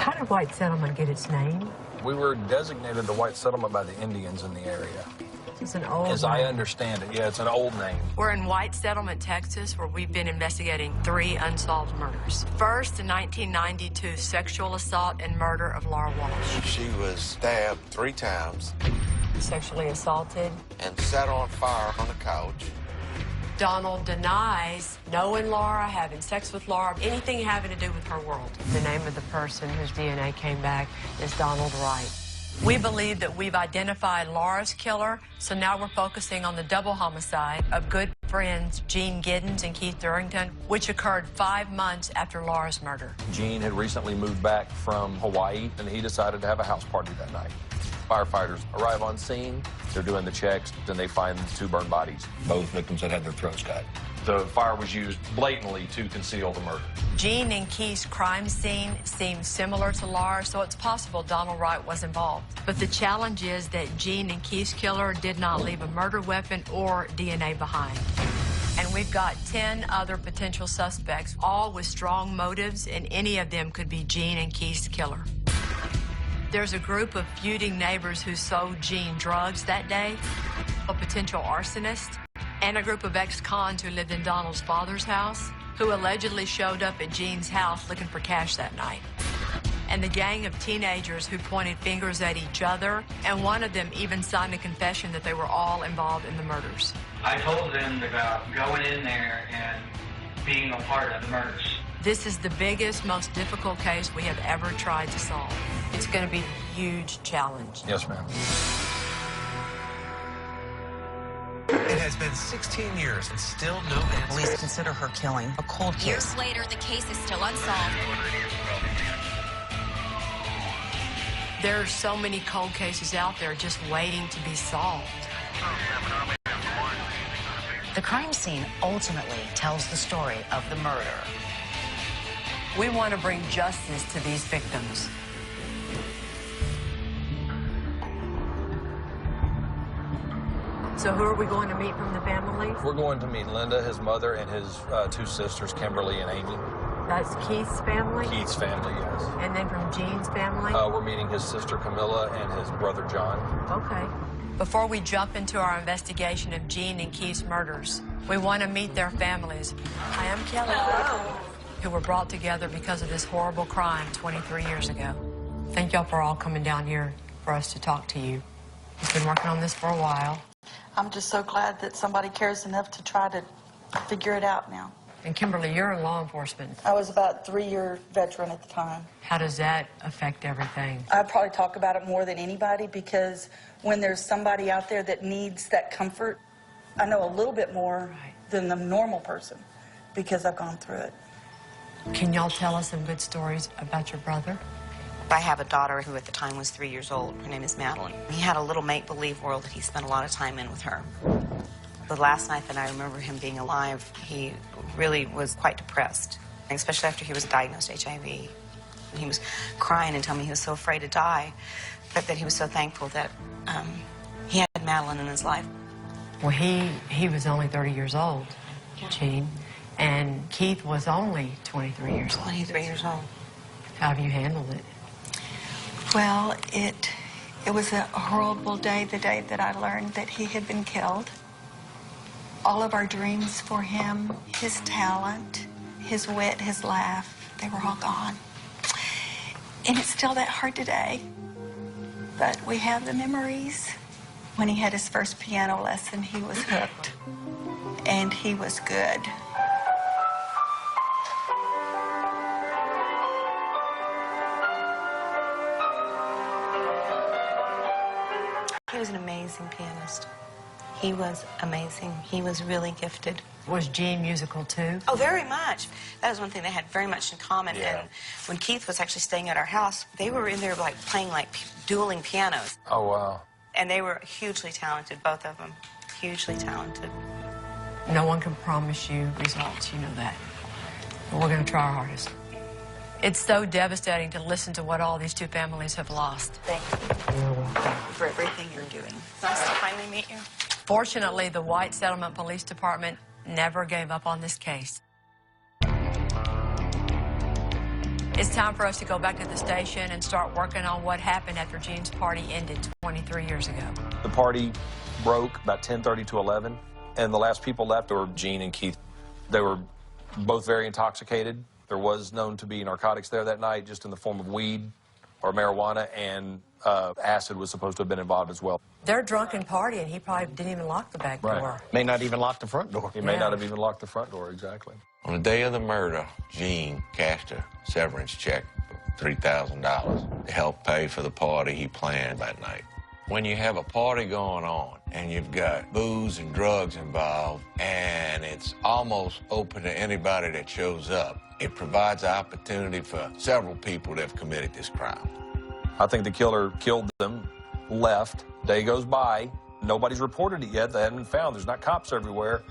How did White Settlement get its name? We were designated the White Settlement by the Indians in the area. It's an old As name. I understand it, yeah, it's an old name. We're in White Settlement, Texas, where we've been investigating 3 unsolved murders. First, the 1992 sexual assault and murder of Laura Walsh. She was stabbed 3 times. Sexually assaulted. And set on fire on a couch. Donald denies knowing Laura, having sex with Laura, anything having to do with her world. The name of the person whose DNA came back is Donald Wright. We believe that we've identified Laura's killer, so now we're focusing on the double homicide of good friends Gene Giddens and Keith Durrington, which occurred 5 months after Laura's murder. Gene had recently moved back from Hawaii, and he decided to have a house party that night. Firefighters arrive on scene, they're doing the checks, and they find 2 burned bodies. Both victims had their throats cut. The fire was used blatantly to conceal the murder. Gene and Keith's crime scene seems similar to Laura's, so it's possible Donald Wright was involved. But the challenge is that Gene and Keith's killer did not leave a murder weapon or DNA behind. And we've got 10 other potential suspects, all with strong motives, and any of them could be Gene and Keith's killer. There's a group of feuding neighbors who sold Gene drugs that day, a potential arsonist, and a group of ex-cons who lived in Donald's father's house, who allegedly showed up at Gene's house looking for cash that night. And the gang of teenagers who pointed fingers at each other, and one of them even signed a confession that they were all involved in the murders. I told them about going in there and being a part of the murders. This is the biggest, most difficult case we have ever tried to solve. It's going to be a huge challenge. Yes, ma'am. It has been 16 years and still no answer. Police consider her killing a cold case. Years later, the case is still unsolved. There are so many cold cases out there just waiting to be solved. The crime scene ultimately tells the story of the murder. We want to bring justice to these victims. So who are we going to meet from the family? We're going to meet Linda, his mother, and his 2 sisters, Kimberly and Amy. That's Keith's family? Keith's family, yes. And then from Gene's family? We're meeting his sister Camilla and his brother John. Okay. Before we jump into our investigation of Gene and Keith's murders, we want to meet their families. I am Kelly. Hello. Who were brought together because of this horrible crime 23 years ago. Thank y'all for all coming down here for us to talk to you. We've been working on this for a while. I'm just so glad that somebody cares enough to try to figure it out now. And Kimberly, you're in law enforcement. I was about a 3-year veteran at the time. How does that affect everything? I probably talk about it more than anybody because when there's somebody out there that needs that comfort, I know a little bit more than the normal person because I've gone through it. Can y'all tell us some good stories about your brother? I have a daughter who at the time was 3 years old. Her name is Madeline. He had a little make-believe world that he spent a lot of time in with her. The last night that I remember him being alive, he really was quite depressed, especially after he was diagnosed HIV. He was crying and telling me he was so afraid to die, but that he was so thankful that he had Madeline in his life. Well, he was only 30 years old, Gene, and Keith was only 23 years old. 23 years old. How have you handled it? Well, it was a horrible day, the day that I learned that he had been killed. All of our dreams for him, his talent, his wit, his laugh, they were all gone. And it's still that hard today. But we have the memories. When he had his first piano lesson, he was hooked. And he was good. He was an amazing pianist. He was amazing. He was really gifted. Was Gene musical too? Oh, very much. That was one thing they had very much in common. Yeah. And when Keith was actually staying at our house, they were in there like playing like dueling pianos. Oh, wow. And they were hugely talented, both of them. Hugely talented. No one can promise you results, you know that. But we're going to try our hardest. It's so devastating to listen to what all these 2 families have lost. Thank you. You're welcome. For everything you're doing. Nice to finally meet you. Fortunately, the White Settlement Police Department never gave up on this case. It's time for us to go back to the station and start working on what happened after Gene's party ended 23 years ago. The party broke about 10:30 to 11, and the last people left were Gene and Keith. They were both very intoxicated. There was known to be narcotics there that night, just in the form of weed or marijuana, and acid was supposed to have been involved as well. They're drunken party, and he probably didn't even lock the back door. May not even lock the front door. He may not have even locked the front door, exactly. On the day of the murder, Gene cashed a severance check for $3,000 to help pay for the party he planned that night. When you have a party going on and you've got booze and drugs involved and it's almost open to anybody that shows up, it provides an opportunity for several people that have committed this crime. I think the killer killed them, left. Day goes by. Nobody's reported it yet. They haven't been found. There's not cops everywhere.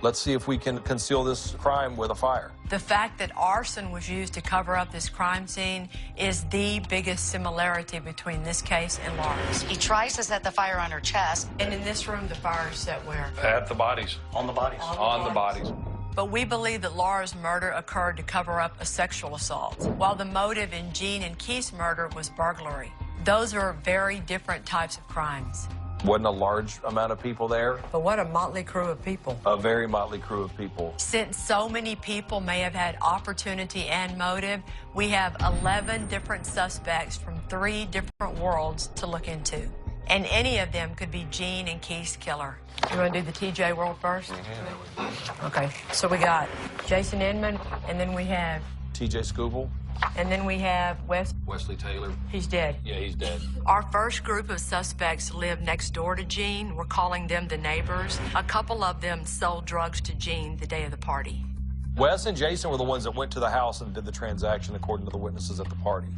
Let's see if we can conceal this crime with a fire. The fact that arson was used to cover up this crime scene is the biggest similarity between this case and Laura's. He tries to set the fire on her chest. And in this room, the fire is set where? At the bodies. On the bodies. On the bodies. But we believe that Laura's murder occurred to cover up a sexual assault, while the motive in Gene and Keith's murder was burglary. Those are very different types of crimes. Wasn't a large amount of people there. But what a motley crew of people. A very motley crew of people. Since so many people may have had opportunity and motive, we have 11 different suspects from 3 different worlds to look into. And any of them could be Gene and Keith's killer. You want to do the TJ world first? Okay, so we got Jason Inman, and then we have TJ Scooble. And then we have Wesley Taylor. He's dead. Yeah, he's dead. Our first group of suspects lived next door to Gene. We're calling them the neighbors. A couple of them sold drugs to Gene the day of the party. Wes and Jason were the ones that went to the house and did the transaction, according to the witnesses at the party.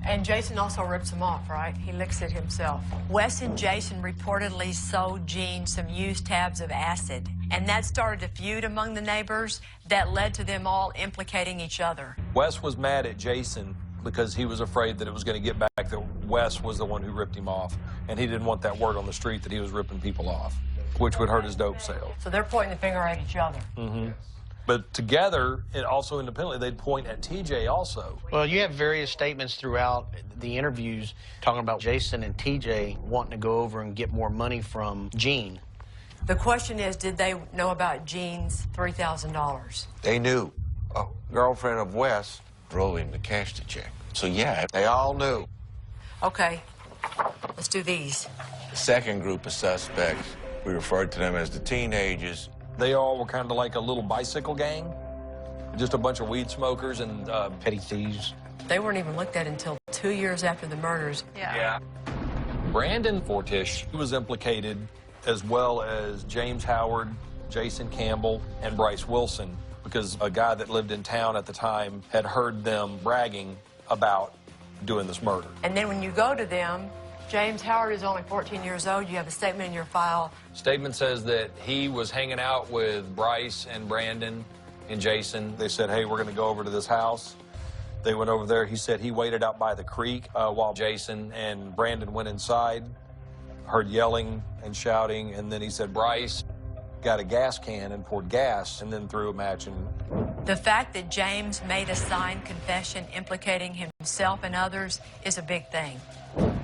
And Jason also rips them off, right? He licks it himself. Wes and Jason reportedly sold Gene some used tabs of acid. And that started a feud among the neighbors that led to them all implicating each other. Wes was mad at Jason because he was afraid that it was going to get back that Wes was the one who ripped him off. And he didn't want that word on the street that he was ripping people off, which would hurt his dope sales. So they're pointing the finger at each other. Mm-hmm. But together, and also independently, they'd point at TJ also. Well, you have various statements throughout the interviews talking about Jason and TJ wanting to go over and get more money from Gene. The question is, did they know about Gene's $3,000? They knew. A girlfriend of Wes drove him to cash the check. So, yeah, they all knew. Okay, let's do these. The second group of suspects, we referred to them as the teenagers. They all were kind of like a little bicycle gang, just a bunch of weed smokers and petty thieves. They weren't even looked at until 2 years after the murders. Yeah. Brandon Fortish was implicated, as well as James Howard, Jason Campbell, and Bryce Wilson, because a guy that lived in town at the time had heard them bragging about doing this murder. And then when you go to them, James Howard is only 14 years old. You have a statement in your file. Statement says that he was hanging out with Bryce and Brandon and Jason. They said, hey, we're going to go over to this house. They went over there. He said he waited out by the creek while Jason and Brandon went inside, heard yelling and shouting, and then he said Bryce got a gas can and poured gas and then threw a match. And the fact that James made a signed confession implicating himself and others is a big thing.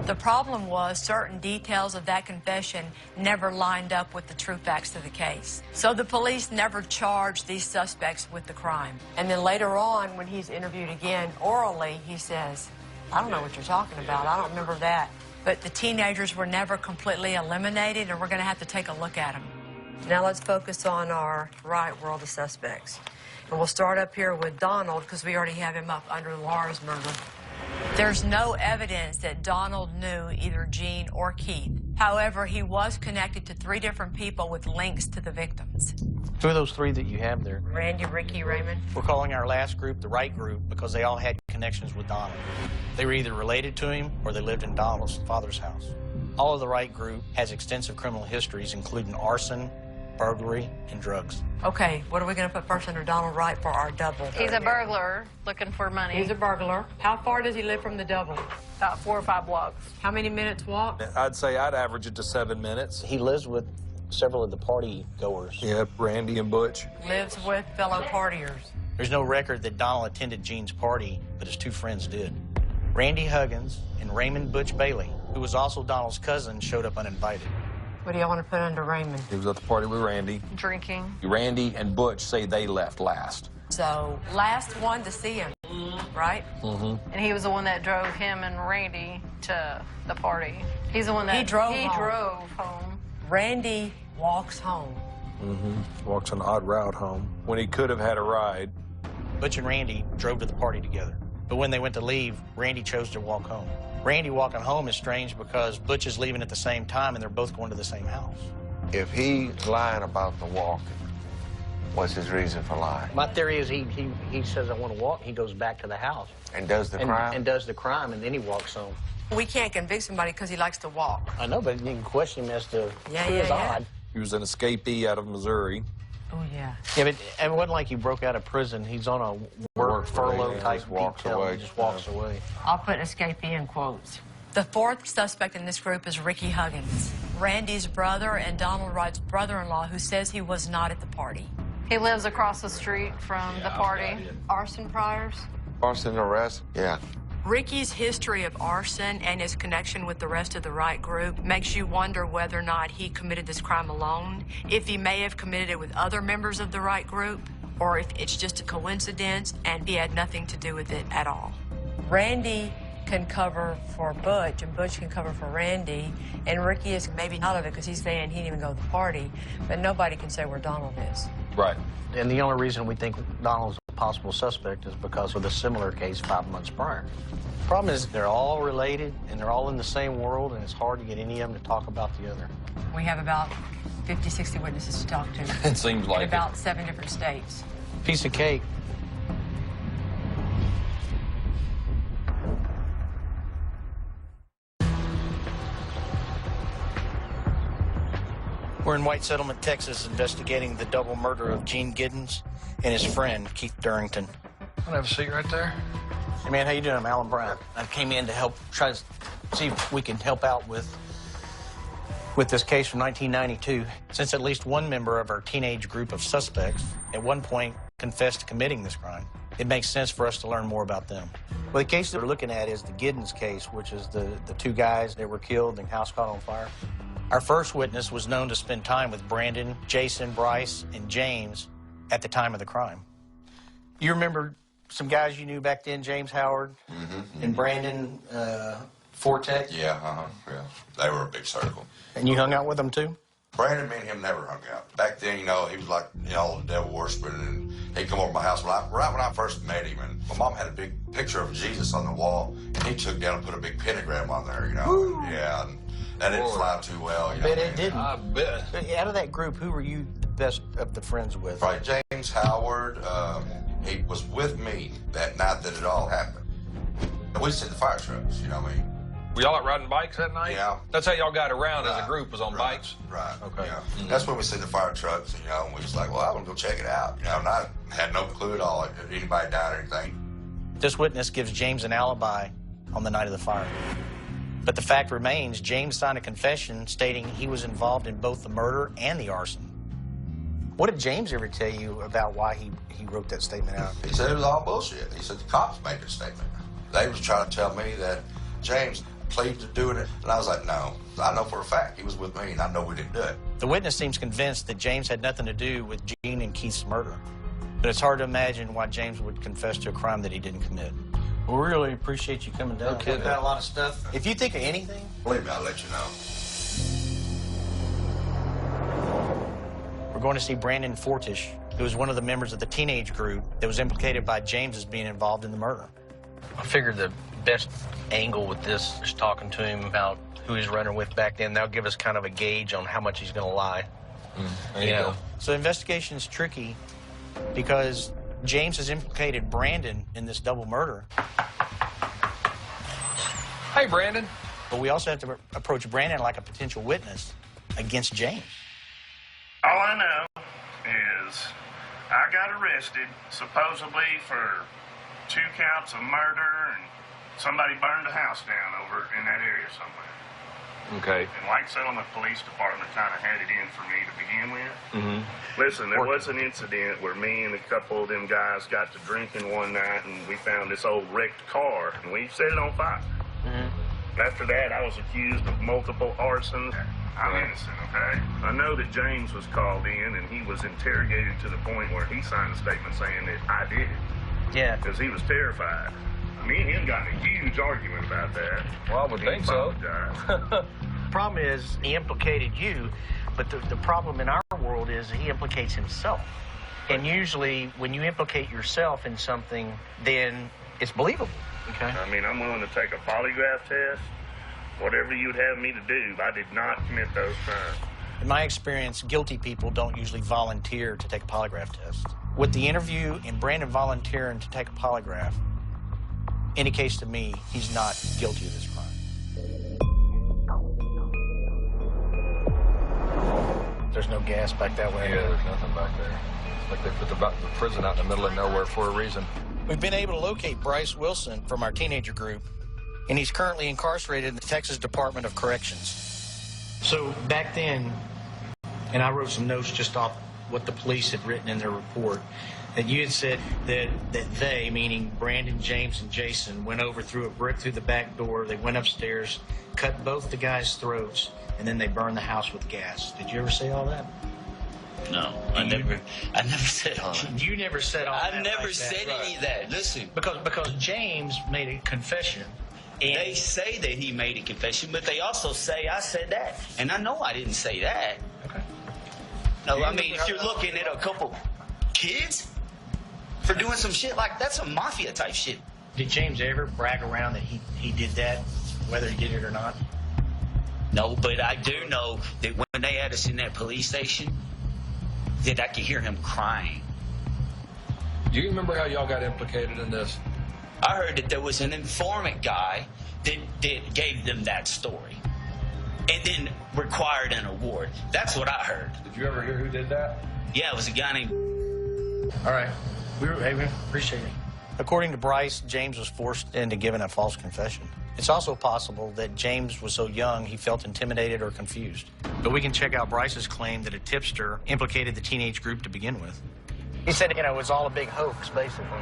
The problem was certain details of that confession never lined up with the true facts of the case. So the police never charged these suspects with the crime. And then later on, when he's interviewed again orally, he says, I don't know what you're talking about. I don't remember that. But the teenagers were never completely eliminated, and we're going to have to take a look at them. Now let's focus on our right world of suspects. And we'll start up here with Donald, because we already have him up under Laura's murder. There's no evidence that Donald knew either Gene or Keith. However, he was connected to 3 different people with links to the victims. Who are those 3 that you have there? Randy, Ricky, Raymond. We're calling our last group the right group because they all had connections with Donald. They were either related to him or they lived in Donald's father's house. All of the right group has extensive criminal histories, including arson, burglary, and drugs. Okay, what are we going to put first under Donald Wright for our double? He's a burglar looking for money. He's a burglar. How far does he live from the double? About 4 or 5 blocks. How many minutes walk? I'd say I'd average it to 7 minutes. He lives with several of the party goers. Yep, Randy and Butch. Lives with fellow partiers. There's no record that Donald attended Gene's party, but his two friends did. Randy Huggins and Raymond Butch Bailey, who was also Donald's cousin, showed up uninvited. What do y'all want to put under Raymond? He was at the party with Randy. Drinking. Randy and Butch say they left last. So, last one to see him, right? And he was the one that drove him and Randy to the party. He's the one that He drove home. Randy walks home. Walks an odd route home when he could have had a ride. Butch and Randy drove to the party together. But when they went to leave, Randy chose to walk home. Randy walking home is strange because Butch is leaving at the same time and they're both going to the same house. If he's lying about the walking, what's his reason for lying? My theory is he says, I want to walk. He goes back to the house. And does the crime? And does the crime, and then he walks home. We can't convict somebody because he likes to walk. I know, but you can question him as to Yeah, who yeah, is yeah. odd. He was an escapee out of Missouri. Oh, yeah. Yeah, but it wasn't like he broke out of prison. He's on a work furlough type just walks detail. away. He just walks away. I'll put escapee in quotes. The fourth suspect in this group is Ricky Huggins, Randy's brother and Donald Wright's brother-in-law, who says he was not at the party. He lives across the street from the party. Arson priors? Arson arrest? Yeah. Ricky's history of arson and his connection with the rest of the Wright group makes you wonder whether or not he committed this crime alone, if he may have committed it with other members of the Wright group, or if it's just a coincidence and he had nothing to do with it at all. Randy can cover for Butch, and Butch can cover for Randy, and Ricky is maybe out of it because he's saying he didn't even go to the party, but nobody can say where Donald is. Right. And the only reason we think Donald's a possible suspect is because of the similar case 5 months prior. Problem is they're all related and they're all in the same world, and it's hard to get any of them to talk about the other. We have about 50, 60 witnesses to talk to. It seems like in about 7 different states. Piece of cake. We're in White Settlement, Texas, investigating the double murder of Gene Giddens and his friend, Keith Durrington. Wanna have a seat right there? Hey, man, how you doing? I'm Alan Brown. I came in to help try to see if we can help out with this case from 1992. Since at least one member of our teenage group of suspects at one point confessed to committing this crime, it makes sense for us to learn more about them. Well, the case that we're looking at is the Giddens case, which is the two guys that were killed and the house caught on fire. Our first witness was known to spend time with Brandon, Jason, Bryce, and James at the time of the crime. You remember some guys you knew back then, James Howard and Brandon Fortek? Yeah, yeah. They were a big circle. And you hung out with them too? Brandon, me and him never hung out. Back then, you know, he was like, you know, the devil worshiper, and he'd come over to my house right when I first met him, and my mom had a big picture of Jesus on the wall, and he took down and put a big pentagram on there, you know. Woo. Yeah, and that didn't fly too well, you know. But it didn't. I bet. But out of that group, who were you the best of the friends with? Probably James Howard. He was with me that night that it all happened. And we seen the fire trucks, you know what I mean? Were y'all out riding bikes that night? Yeah. That's how y'all got around as a group, was on bikes? Right. Okay. Yeah. That's when we seen the fire trucks, you know, and we was like, well, I want to go check it out. You know, and I had no clue at all if anybody died or anything. This witness gives James an alibi on the night of the fire. But the fact remains, James signed a confession stating he was involved in both the murder and the arson. What did James ever tell you about why he wrote that statement out? He said it was all bullshit. He said the cops made the statement. They was trying to tell me that James pleaded to doing it, and I was like, no. I know for a fact he was with me, and I know we didn't do it. The witness seems convinced that James had nothing to do with Gene and Keith's murder. But it's hard to imagine why James would confess to a crime that he didn't commit. We really appreciate you coming down. No kidding. Got a lot of stuff. If you think of anything, believe me, I'll let you know. We're going to see Brandon Fortish, who was one of the members of the teenage group that was implicated by James as being involved in the murder. I figured the best angle with this is talking to him about who he's running with back then. That'll give us kind of a gauge on how much he's going to lie. There you go. So investigation is tricky because James has implicated Brandon in this double murder. Hey, Brandon. But we also have to approach Brandon like a potential witness against James. All I know is I got arrested supposedly for 2 counts of murder, and somebody burned a house down over in that area somewhere. Okay. And like I said, on the police department kind of had it in for me to begin with. Mm-hmm. Listen, there was an incident where me and a couple of them guys got to drinking one night, and we found this old wrecked car, and we set it on fire. Mm-hmm. After that, I was accused of multiple arsons. I'm innocent, okay? I know that James was called in, and he was interrogated to the point where he signed a statement saying that I did it. Yeah. Because he was terrified. Me and him got in a huge argument about that. Well, I would think so. The problem is he implicated you, but the problem in our world is he implicates himself. And usually when you implicate yourself in something, then it's believable. Okay. I mean, I'm willing to take a polygraph test, whatever you'd have me to do. I did not commit those crimes. In my experience, guilty people don't usually volunteer to take a polygraph test. With the interview and Brandon volunteering to take a polygraph, indicates to me he's not guilty of this crime. There's no gas back that way. Yeah, there's nothing back there. It's like they put the prison out in the middle of nowhere for a reason. We've been able to locate Bryce Wilson from our teenager group, and he's currently incarcerated in the Texas Department of Corrections. So back then, and I wrote some notes just off what the police had written in their report, that you had said that they, meaning Brandon, James, and Jason, went over, threw a brick through the back door, they went upstairs, cut both the guys' throats, and then they burned the house with gas. Did you ever say all that? No, I never said all that. You never said all that. I never like said that. any of that. Listen. Because James made a confession. And they say that he made a confession, but they also say I said that. And I know I didn't say that. Okay. No, I mean, if you're looking at a couple kids for doing some shit like that's some mafia type shit. Did James ever brag around that he did that, whether he did it or not? No, but I do know that when they had us in that police station, that I could hear him crying. Do you remember how y'all got implicated in this? I heard that there was an informant guy that gave them that story and then required an award. That's what I heard. Did you ever hear who did that? Yeah, it was a guy named... All right. We appreciate it. According to Bryce, James was forced into giving a false confession. It's also possible that James was so young he felt intimidated or confused. But we can check out Bryce's claim that a tipster implicated the teenage group to begin with. He said, it was all a big hoax, basically.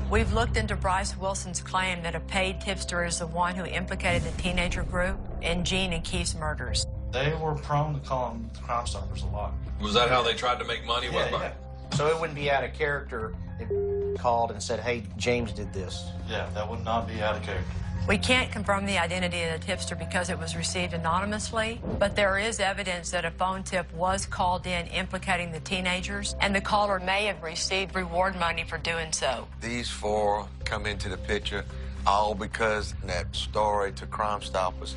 We've looked into Bryce Wilson's claim that a paid tipster is the one who implicated the teenager group in Gene and Keith's murders. They were prone to call them Crime Stoppers a lot. Was that how they tried to make money? Yeah. So it wouldn't be out of character if they called and said, hey, James did this. Yeah, that would not be out of character. We can't confirm the identity of the tipster because it was received anonymously, but there is evidence that a phone tip was called in implicating the teenagers, and the caller may have received reward money for doing so. These four come into the picture all because that story to Crime Stoppers,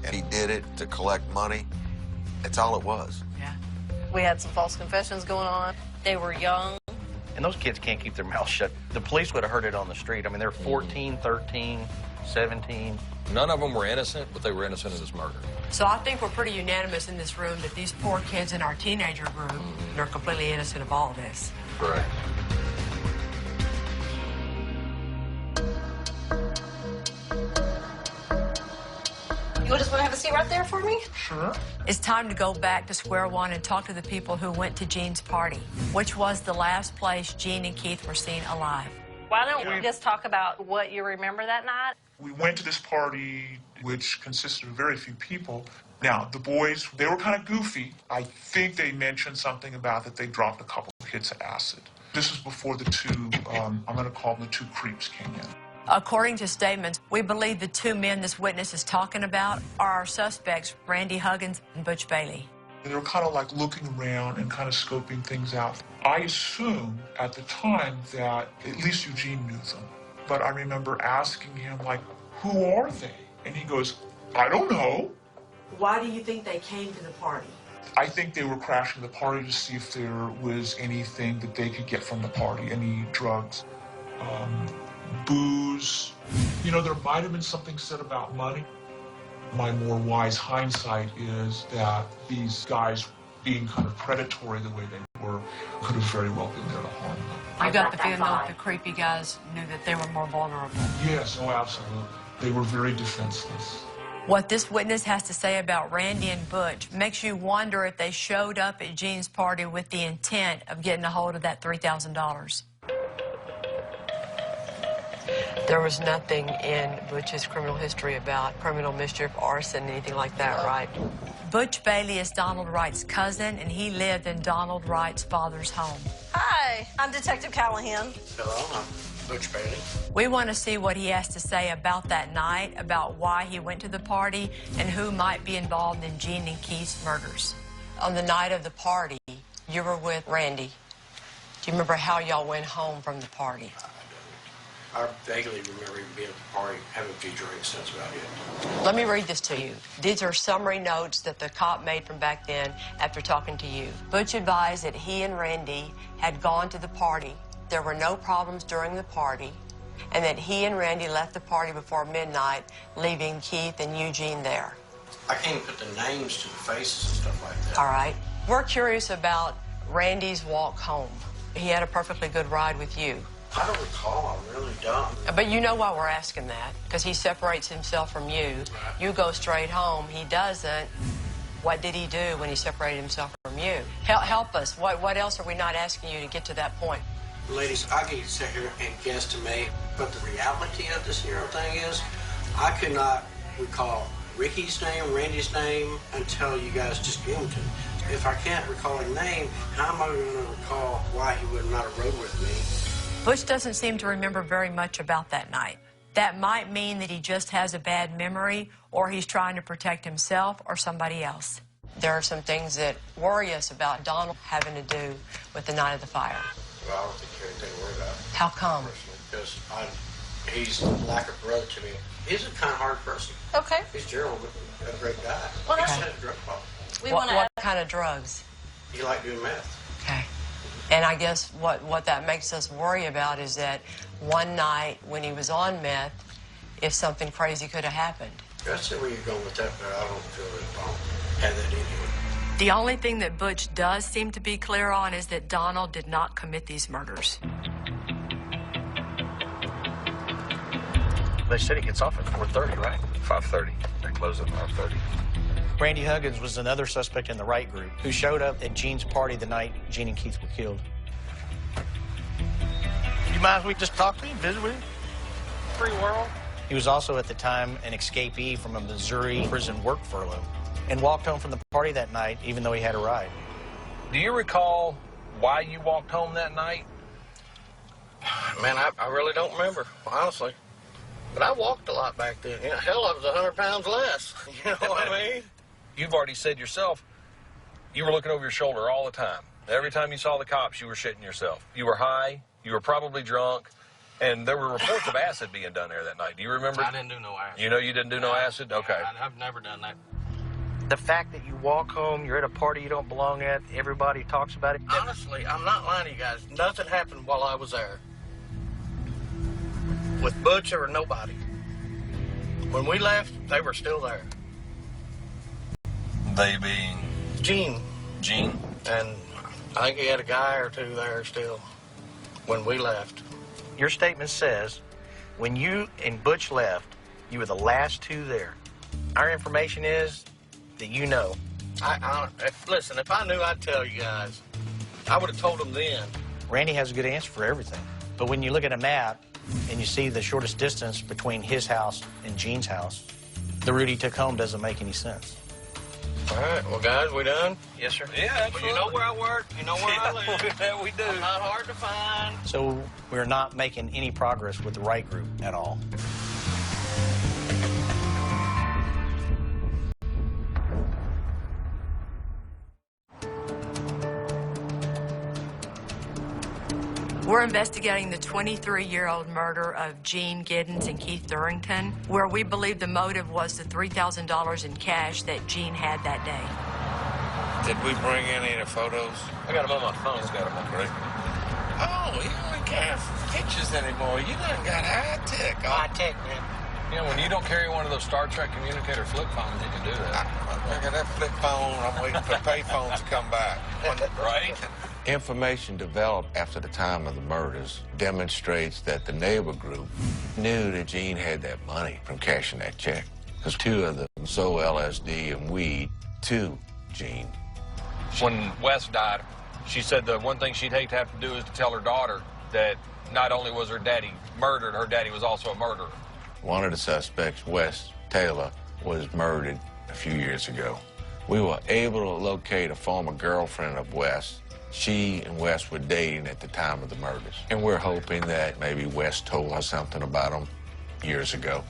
and he did it to collect money. That's all it was. Yeah. We had some false confessions going on. They were young. And those kids can't keep their mouths shut. The police would have heard it on the street. I mean, they're 14, 13, 17. None of them were innocent, but they were innocent of this murder. So I think we're pretty unanimous in this room that these poor kids in our teenager group are completely innocent of all of this. Correct. You just want to have a seat right there for me? Sure. It's time to go back to square one and talk to the people who went to Gene's party, which was the last place Gene and Keith were seen alive. Why don't we just talk about what you remember that night? We went to this party, which consisted of very few people. Now, the boys, they were kind of goofy. I think they mentioned something about that they dropped a couple of hits of acid. This was before the two, I'm going to call them the two creeps came in. According to statements, we believe the two men this witness is talking about are our suspects, Randy Huggins and Butch Bailey. They were kind of like looking around and kind of scoping things out. I assumed at the time that at least Eugene knew them. But I remember asking him, like, who are they? And he goes, I don't know. Why do you think they came to the party? I think they were crashing the party to see if there was anything that they could get from the party, any drugs, booze. You know, there might have been something said about money. My more wise hindsight is that these guys being kind of predatory the way they were, could have very well been there to harm them. I got the feeling that the creepy guys knew that they were more vulnerable. Yes, oh, absolutely. They were very defenseless. What this witness has to say about Randy and Butch makes you wonder if they showed up at Gene's party with the intent of getting a hold of that $3,000. There was nothing in Butch's criminal history about criminal mischief, arson, anything like that, right? Butch Bailey is Donald Wright's cousin, and he lived in Donald Wright's father's home. Hi, I'm Detective Callahan. Hello, I'm Butch Bailey. We want to see what he has to say about that night, about why he went to the party, and who might be involved in Gene and Keith's murders. On the night of the party, you were with Randy. Do you remember how y'all went home from the party? I vaguely remember him being at the party, having a few drinks, that's about it. Let me read this to you. These are summary notes that the cop made from back then after talking to you. Butch advised that he and Randy had gone to the party. There were no problems during the party, and that he and Randy left the party before midnight, leaving Keith and Eugene there. I can't put the names to the faces and stuff like that. All right. We're curious about Randy's walk home. He had a perfectly good ride with you. I don't recall, I really don't. But you know why we're asking that, because he separates himself from you. You go straight home. He doesn't. What did he do when he separated himself from you? Help us. What else are we not asking you to get to that point? Ladies, I can sit here and guesstimate, but the reality of this here thing is, I could not recall Ricky's name, Randy's name, until you guys just gave them to me. If I can't recall a name, how am I going to recall why he would not have rode with me? Butch doesn't seem to remember very much about that night. That might mean that he just has a bad memory, or he's trying to protect himself or somebody else. There are some things that worry us about Donald having to do with the night of the fire. Well, I don't think there's anything to worry about. How come? Because he's like a brother to me. He's a kind of hard person. Okay. He's Gerald, a great guy. Well, He's okay. had a drug problem. What kind of drugs? He liked doing meth. Okay. And I guess what that makes us worry about is that one night when he was on meth, if something crazy could have happened. I see where you're going with that, but I don't feel that I don't have that in you. The only thing that Butch does seem to be clear on is that Donald did not commit these murders. They said he gets off at 4:30, right? 5:30. They close at 5:30. Randy Huggins was another suspect in the Wright group who showed up at Gene's party the night Gene and Keith were killed. You mind if we just talk to him, visit with him? Free world. He was also at the time an escapee from a Missouri prison work furlough and walked home from the party that night even though he had a ride. Do you recall why you walked home that night? Man, I really don't remember, honestly. But I walked a lot back then. You know, hell, I was 100 pounds less. You know what I mean? You've already said yourself, you were looking over your shoulder all the time. Every time you saw the cops, you were shitting yourself. You were high, you were probably drunk, and there were reports of acid being done there that night. Do you remember? I didn't do no acid. You know you didn't do no acid? Okay. I've never done that. The fact that you walk home, you're at a party you don't belong at, everybody talks about it. Honestly, I'm not lying to you guys. Nothing happened while I was there. With Butch or nobody. When we left, they were still there. They being? Gene. Gene? And I think he had a guy or two there still when we left. Your statement says when you and Butch left, you were the last two there. Our information is that you know. Listen, if I knew, I'd tell you guys. I would have told them then. Randy has a good answer for everything. But when you look at a map and you see the shortest distance between his house and Gene's house, the route he took home doesn't make any sense. All right, well, guys, we done? Yes, sir. Yeah, absolutely. Well, you know where I work. You know where I live. Yeah, we do. I'm not hard to find. So we're not making any progress with the Wright group at all. We're investigating the 23-year-old murder of Gene Giddens and Keith Durrington, where we believe the motive was the $3,000 in cash that Gene had that day. Did we bring any of the photos? I got them on my phone. He's got them on great. Oh, you don't have pictures anymore. You done got high tech. High tech, man. You know, when you don't carry one of those Star Trek communicator flip phones, you can do that. I got that flip phone. I'm waiting for pay phones to come back. Right? Information developed after the time of the murders demonstrates that the neighbor group knew that Gene had that money from cashing that check. Because 2 of them sold LSD and weed to Gene. When Wes died, she said the one thing she'd hate to have to do is to tell her daughter that not only was her daddy murdered, her daddy was also a murderer. One of the suspects, Wes Taylor, was murdered a few years ago. We were able to locate a former girlfriend of Wes. She and Wes were dating at the time of the murders. And we're hoping that maybe Wes told her something about him years ago.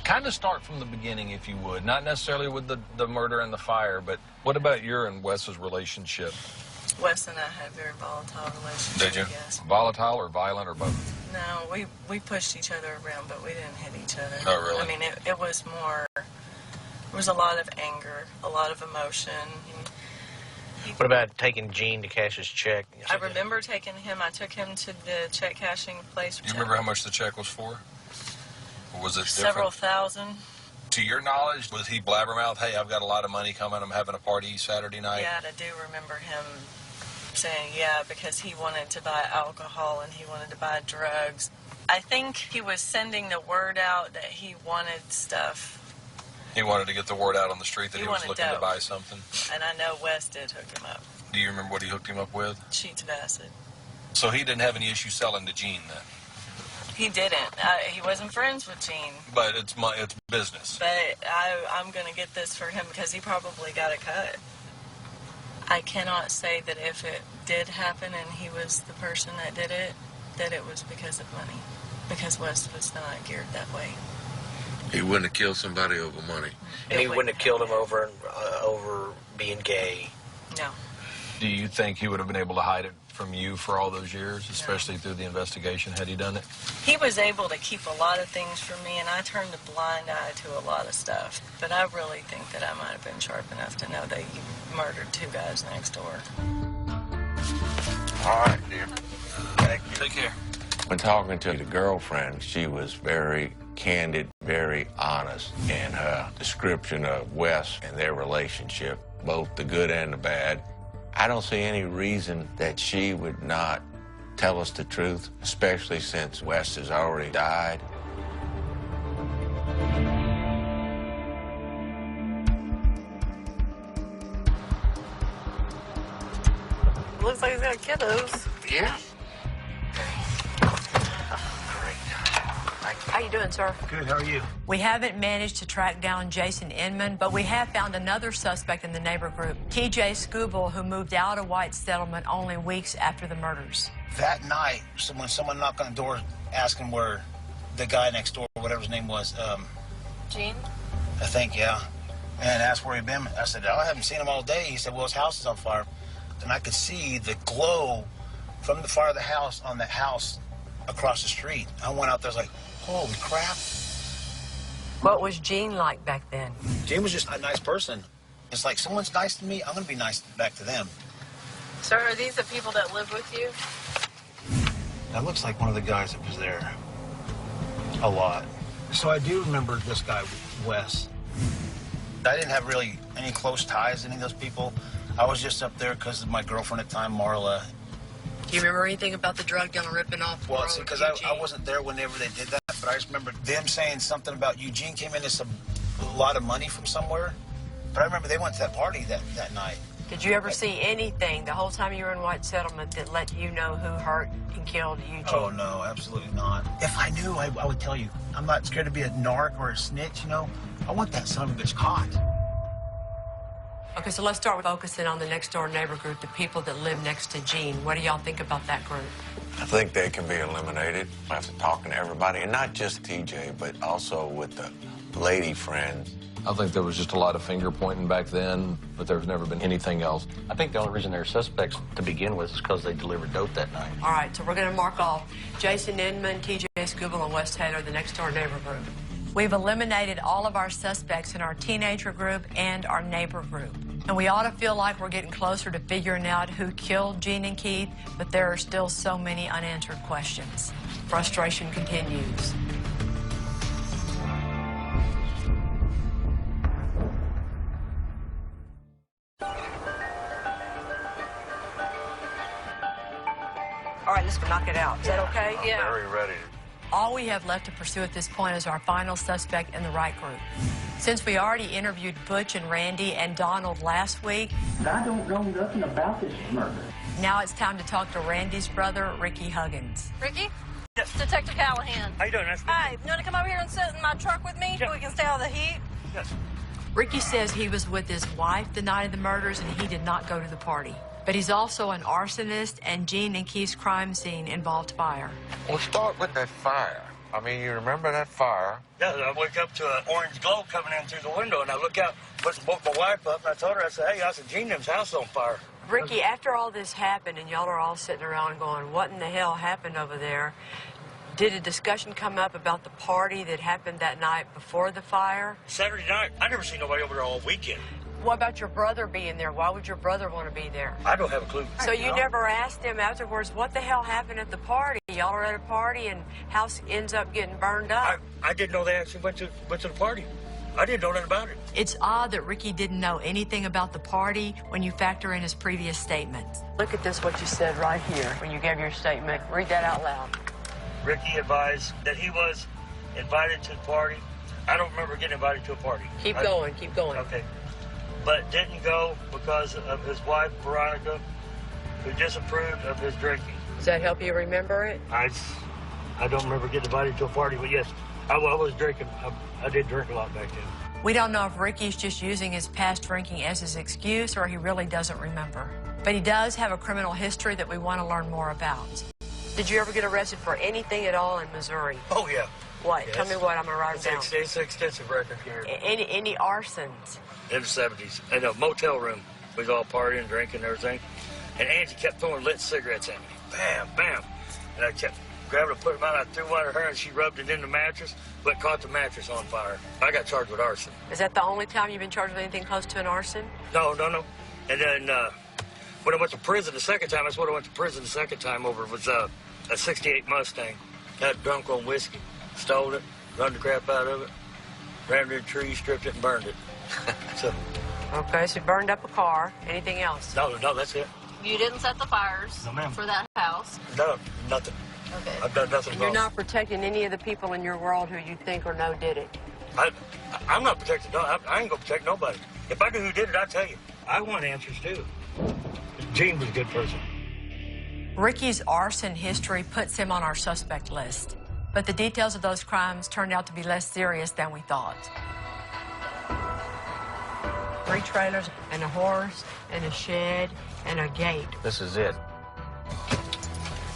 Kind of start from the beginning, if you would. Not necessarily with the murder and the fire, but what about your and Wes's relationship? Wes and I had a very volatile relationship. Did you? Yes. Volatile or violent or both? No, we pushed each other around, but we didn't hit each other. Oh, really? I mean, it was more, there was a lot of anger, a lot of emotion. What about taking Gene to cash his check? I remember taking him, I took him to the check cashing place. Do you remember how much the check was for? Or was it Several different? thousand. To your knowledge, was he blabbermouth, hey, I've got a lot of money coming, I'm having a party Saturday night? Yeah, I do remember him saying, yeah, because he wanted to buy alcohol and he wanted to buy drugs. I think he was sending the word out that he wanted stuff. He wanted to get the word out on the street that he was looking dope. to buy something. And I know Wes did hook him up. Do you remember what he hooked him up with? Sheets of acid. So he didn't have any issue selling to Gene then? He didn't. He wasn't friends with Gene. But it's business. But I'm going to get this for him because he probably got a cut. I cannot say that if it did happen and he was the person that did it, that it was because of money. Because Wes was not geared that way. He wouldn't have killed somebody over money. And he wouldn't have killed him over being gay. No. Do you think he would have been able to hide it from you for all those years, especially through the investigation, had he done it? He was able to keep a lot of things from me, and I turned a blind eye to a lot of stuff. But I really think that I might have been sharp enough to know that you murdered 2 guys next door. All right, dear. Take care. When talking to the girlfriend, she was very candid, very honest in her description of Wes and their relationship, both the good and the bad. I don't see any reason that she would not tell us the truth, especially since Wes has already died. Looks like he's got kiddos. Yeah. How you doing, sir? Good, how are you? We haven't managed to track down Jason Inman, but we have found another suspect in the neighbor group, TJ Scooble, who moved out of White Settlement only weeks after the murders. That night, when someone knocked on the door asking where the guy next door, whatever his name was, Gene? I think, yeah, and asked where he'd been. I said, I haven't seen him all day. He said, well, his house is on fire. And I could see the glow from the fire of the house on the house across the street. I went out there, I was like, holy crap. What was Gene like back then? Gene was just a nice person. It's like, someone's nice to me, I'm going to be nice back to them. Sir, are these the people that live with you? That looks like one of the guys that was there a lot. So I do remember this guy, Wes. I didn't have really any close ties to any of those people. I was just up there because of my girlfriend at the time, Marla. Do you remember anything about the drug dealer ripping off? Well, see, because I wasn't there whenever they did that, but I just remember them saying something about Eugene came into a lot of money from somewhere. But I remember they went to that party that night. Did you ever see anything the whole time you were in White Settlement that let you know who hurt and killed Eugene? Oh, no, absolutely not. If I knew, I would tell you. I'm not scared to be a narc or a snitch, you know. I want that son of a bitch caught. Okay, so let's start with focusing on the next door neighbor group, the people that live next to Gene. What do y'all think about that group? I think they can be eliminated after talking to everybody, and not just TJ, but also with the lady friend. I think there was just a lot of finger pointing back then, but there's never been anything else. I think the only reason they're suspects to begin with is because they delivered dope that night. All right, so we're going to mark off Jason Inman, TJ Scooble, and Wes Taylor, the next door neighbor group. We've eliminated all of our suspects in our teenager group and our neighbor group. And we ought to feel like we're getting closer to figuring out who killed Gene and Keith, but there are still so many unanswered questions. Frustration continues. just knock it out. Is that okay? I'm very ready. All we have left to pursue at this point is our final suspect in the Wright group. Since we already interviewed Butch and Randy and Donald last week, I don't know nothing about this murder. now it's time to talk to Randy's brother, Ricky Huggins. Ricky? Yes. Detective Callahan. How you doing? Nice to meet you. Hi, you want to come over here and sit in my truck with me so we can stay out of the heat? Yes. Ricky says he was with his wife the night of the murders and he did not go to the party. But he's also an arsonist, and Gene and Keith's crime scene involved fire. We'll start with that fire. I mean, you remember that fire? Yeah, I wake up to an orange glow coming in through the window, and I look out, woke my wife up, and I told her, I said, hey, I said, Gene, them's house on fire. Ricky, after all this happened and y'all are all sitting around going, what in the hell happened over there? Did a discussion come up about the party that happened that night before the fire? Saturday night, I never seen nobody over there all weekend. What about your brother being there? Why would your brother want to be there? I don't have a clue. So you never asked him afterwards, what the hell happened at the party? Y'all are at a party and house ends up getting burned up. I didn't know they actually went to the party. I didn't know nothing about it. It's odd that Ricky didn't know anything about the party when you factor in his previous statements. Look at this, what you said right here when you gave your statement. Read that out loud. Ricky advised that he was invited to the party. I don't remember getting invited to a party. Keep going, keep going. Okay. But didn't go because of his wife, Veronica, who disapproved of his drinking. Does that help you remember it? I don't remember getting invited to a party, but yes, I was drinking. I did drink a lot back then. We don't know if Ricky's just using his past drinking as his excuse or he really doesn't remember. But he does have a criminal history that we want to learn more about. Did you ever get arrested for anything at all in Missouri? Oh, yeah. What? Yes. Tell me what. I'm going to write it down. It's an extensive record here. Any arsons? In the 70s. In a motel room. We was all partying, drinking, and everything. And Angie kept throwing lit cigarettes at me. Bam, bam. And I kept grabbing and putting them out. I threw one at her, and she rubbed it in the mattress, but caught the mattress on fire. I got charged with arson. Is that the only time you've been charged with anything close to an arson? No. And then when I went to prison the second time, that's what I went to prison the second time over, was a 68 Mustang. Got drunk on whiskey, stole it, run the crap out of it, ran into a tree, stripped it, and burned it. So. Okay, so you burned up a car. Anything else? No, that's it. You didn't set the fires for that house? No, nothing. Okay. I've done nothing And wrong. you're not protecting any of the people in your world who you think or know did it? I'm not protecting. No, I ain't gonna protect nobody. If I knew who did it, I'd tell you. I want answers too. Gene was a good person. Ricky's arson history puts him on our suspect list, but the details of those crimes turned out to be less serious than we thought. 3 trailers and a horse and a shed and a gate. This is it.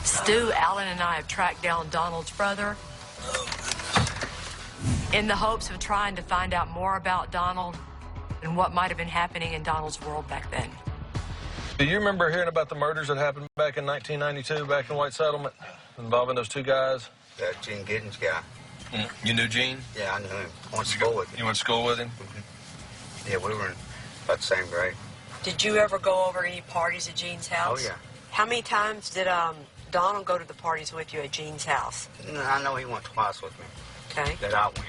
Stu, Allen, and I have tracked down Donald's brother in the hopes of trying to find out more about Donald and what might have been happening in Donald's world back then. Do you remember hearing about the murders that happened back in 1992, back in White Settlement, involving those 2 guys? That Gene Giddens guy. You knew Gene? Yeah, I knew him. I went to school with him. You went to school with him? Yeah, we were in about the same grade. Did you ever go over any parties at Gene's house? Oh, yeah. How many times did Donald go to the parties with you at Gene's house? I know he went twice with me. Okay. That I went.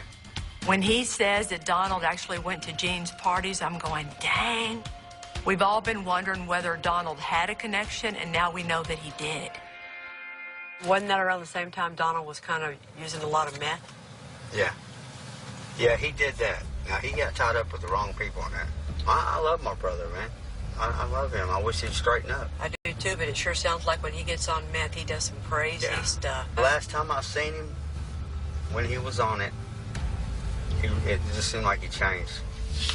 When he says that Donald actually went to Gene's parties, I'm going, dang. We've all been wondering whether Donald had a connection, and now we know that he did. Wasn't that around the same time Donald was kind of using a lot of meth? Yeah. Yeah, he did that. Now, he got tied up with the wrong people on that. I love my brother, man. I love him. I wish he'd straighten up. I do too, but it sure sounds like when he gets on meth, he does some crazy stuff. Last time I seen him, when he was on it, it just seemed like he changed.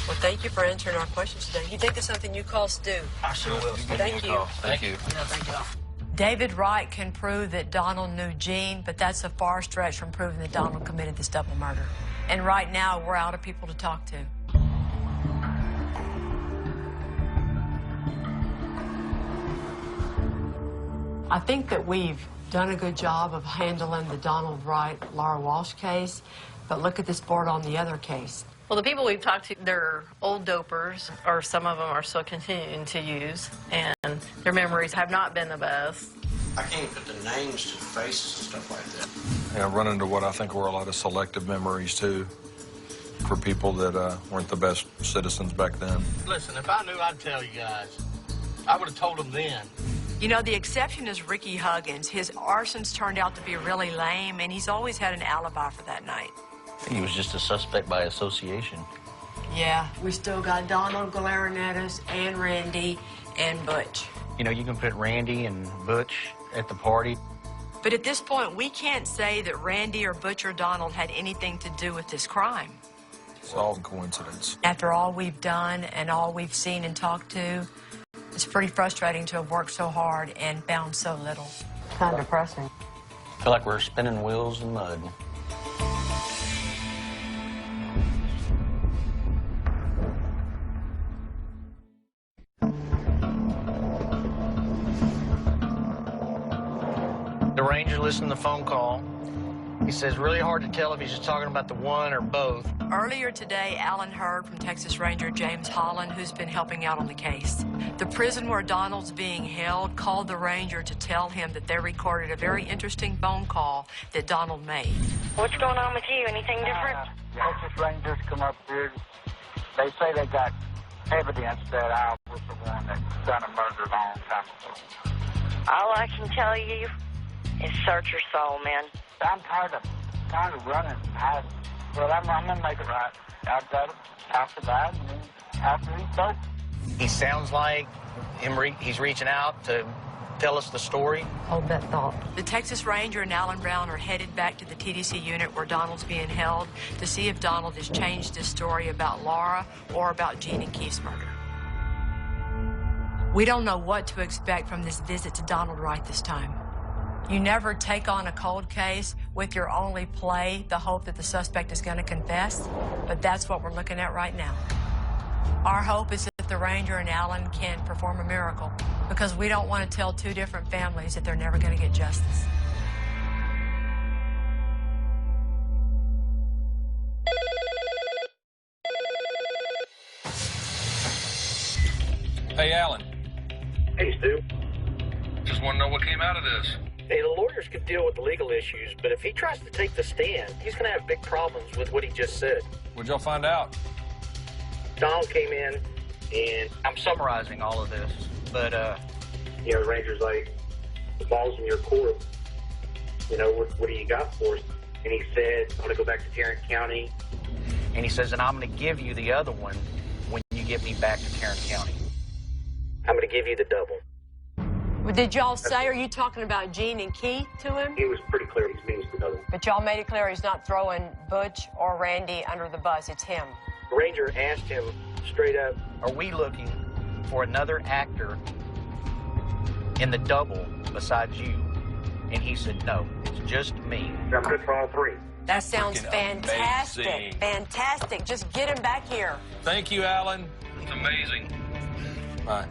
Well, thank you for answering our questions today. You think of something, you call Stu. I sure will. Thank you. Thank you. Yeah, thank you. David Wright can prove that Donald knew Gene, but that's a far stretch from proving that Donald committed this double murder. And right now, we're out of people to talk to. I think that we've done a good job of handling the Donald Wright, Laura Walsh case, but look at this board on the other case. Well, the people we've talked to, they're old dopers, or some of them are still continuing to use, and their memories have not been the best. I can't put the names to the faces and stuff like that. And I run into what I think were a lot of selective memories, too, for people that weren't the best citizens back then. Listen, if I knew, I'd tell you guys. I would have told them then. You know, the exception is Ricky Huggins. His arsons turned out to be really lame, and he's always had an alibi for that night. He was just a suspect by association. Yeah, we still got Donald glaring at us, and Randy, and Butch. You know, you can put Randy and Butch at the party. But at this point, we can't say that Randy or Butch or Donald had anything to do with this crime. It's all a coincidence. After all we've done and all we've seen and talked to, it's pretty frustrating to have worked so hard and found so little. Kind of depressing. I feel like we're spinning wheels in mud. The ranger listened to the phone call. He says really hard to tell if he's just talking about the one or both. Earlier today, Alan heard from Texas Ranger James Holland, who's been helping out on the case. The prison where Donald's being held called the ranger to tell him that they recorded a very interesting phone call that Donald made. What's going on with you? Anything different? Texas Rangers come up here. They say they got evidence that I was the one that done a murder a long time ago. All I can tell you is search your soul, man. I'm tired of running and hiding. But I'm gonna make it right. I've got him after that, and then after he's done. He sounds like he's reaching out to tell us the story. Hold that thought. The Texas Ranger and Alan Brown are headed back to the TDC unit where Donald's being held to see if Donald has changed his story about Laura or about Gene and Keith's murder. We don't know what to expect from this visit to Donald Wright this time. You never take on a cold case with your only play the hope that the suspect is going to confess, but that's what we're looking at right now. Our hope is that the Ranger and Alan can perform a miracle, because we don't want to tell two different families that they're never going to get justice. Hey, Alan. Hey, Stu. Just want to know what came out of this. Hey, the lawyers could deal with the legal issues, but if he tries to take the stand, he's going to have big problems with what he just said. What'd y'all find out? Donald came in, and I'm summarizing all of this, but, you know, the Ranger's like, the ball's in your court. You know, what do you got for us? And he said, I want to go back to Tarrant County. And he says, and I'm going to give you the other one when you get me back to Tarrant County. I'm going to give you the double. Did y'all say, are you talking about Gene and Keith to him? He was pretty clear he's means the double. But y'all made it clear he's not throwing Butch or Randy under the bus. It's him. The Ranger asked him straight up, are we looking for another actor in the double besides you? And he said, no, it's just me. I'm good for all three. That sounds fantastic. Amazing. Fantastic. Just get him back here. Thank you, Alan. It's amazing. Bye.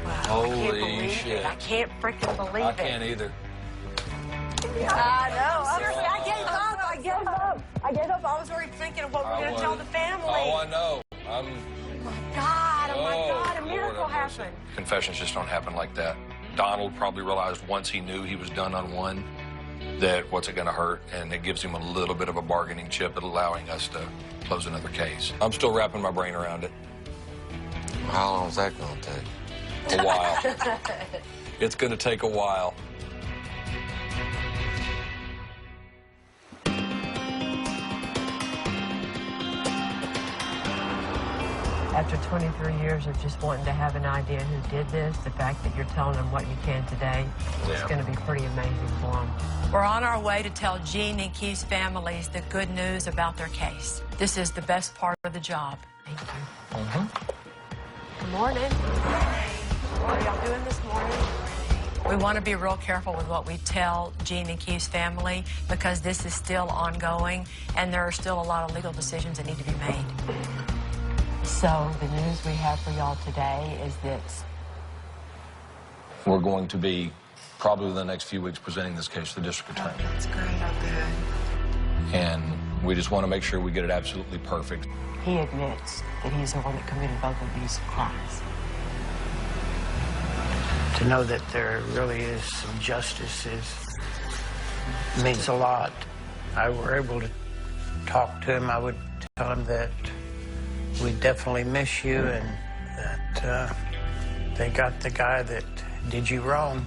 Wow, Holy shit. I can't freaking believe I it. can't either. I know. Honestly, I gave up. I gave up. I was already thinking of what we're going to tell the family. Oh, I know. Oh, my God, a miracle happened. Confessions just don't happen like that. Donald probably realized once he knew he was done on one that what's it going to hurt, and it gives him a little bit of a bargaining chip at allowing us to close another case. I'm still wrapping my brain around it. How long is that going to take? A while. It's going to take a while. After 23 years of just wanting to have an idea who did this, the fact that you're telling them what you can today, it's going to be pretty amazing for them. We're on our way to tell Gene and Keith's families the good news about their case. This is the best part of the job. Thank you. Good morning. What are y'all doing this morning? We want to be real careful with what we tell Gene and Keith's family, because this is still ongoing and there are still a lot of legal decisions that need to be made. So the news we have for y'all today is this. We're going to be, probably within the next few weeks, presenting this case to the district attorney. That's great. Okay. And we just want to make sure we get it absolutely perfect. He admits that he's the one that committed both of these crimes. To know that there really is some justice means a lot. I were able to talk to him. I would tell him that we definitely miss you and that they got the guy that did you wrong.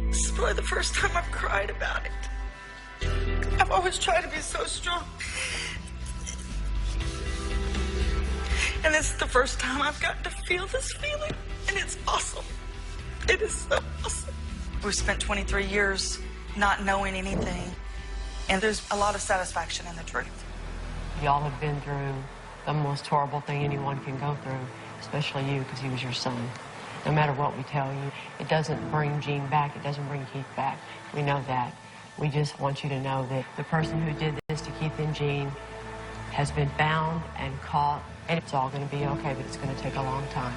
This is probably the first time I've cried about it. I've always tried to be so strong. And this is the first time I've gotten to feel this feeling. And it's awesome. It is so awesome. We've spent 23 years not knowing anything. And there's a lot of satisfaction in the truth. Y'all have been through the most horrible thing anyone can go through, especially you, because he was your son. No matter what we tell you, it doesn't bring Gene back. It doesn't bring Keith back. We know that. We just want you to know that the person who did this to Keith and Gene has been found and caught, and it's all going to be okay, but it's going to take a long time.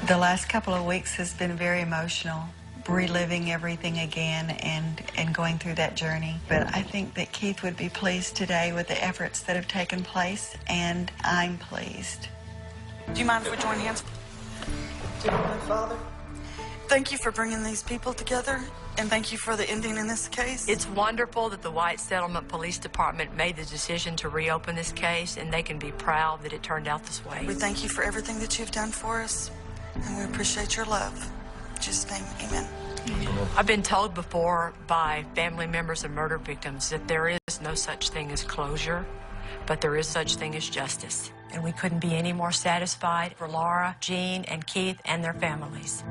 The last couple of weeks has been very emotional, reliving everything again and going through that journey. But I think that Keith would be pleased today with the efforts that have taken place, and I'm pleased. Do you mind if we join hands? Dear Heavenly Father, thank you for bringing these people together, and thank you for the ending in this case. It's wonderful that the White Settlement Police Department made the decision to reopen this case, and they can be proud that it turned out this way. We thank you for everything that you've done for us, and we appreciate your love. In Jesus' name, amen. I've been told before by family members of murder victims that there is no such thing as closure, but there is such thing as justice. And we couldn't be any more satisfied for Laura, Gene, and Keith and their families.